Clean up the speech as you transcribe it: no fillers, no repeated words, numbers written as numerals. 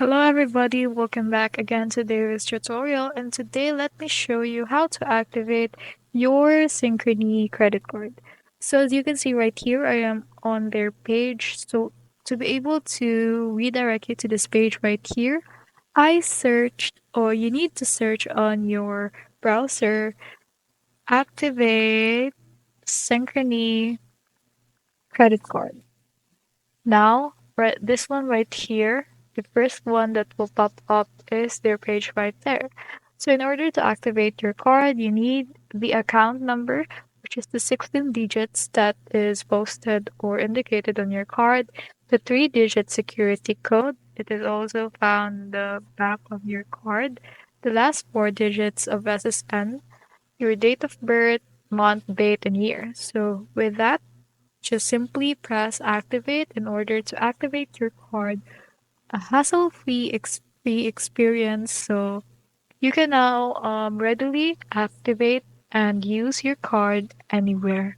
Hello everybody, welcome back again to David's tutorial, and today let me show you how to activate your Synchrony credit card. So as you can see right here, I am on their page. So to be able to redirect you to this page right here, I searched, or you need to search on your browser, activate Synchrony credit card. Now, right, this one right here, the first one that will pop up is their page right there. So in order to activate your card, you need the account number, which is the 16 digits that is posted or indicated on your card, the 3-digit security code. It is also found in the back of your card, the last 4 digits of SSN, your date of birth, month, date, and year. So with that, just simply press activate in order to activate your card. A hassle-free experience, so you can now readily activate and use your card anywhere.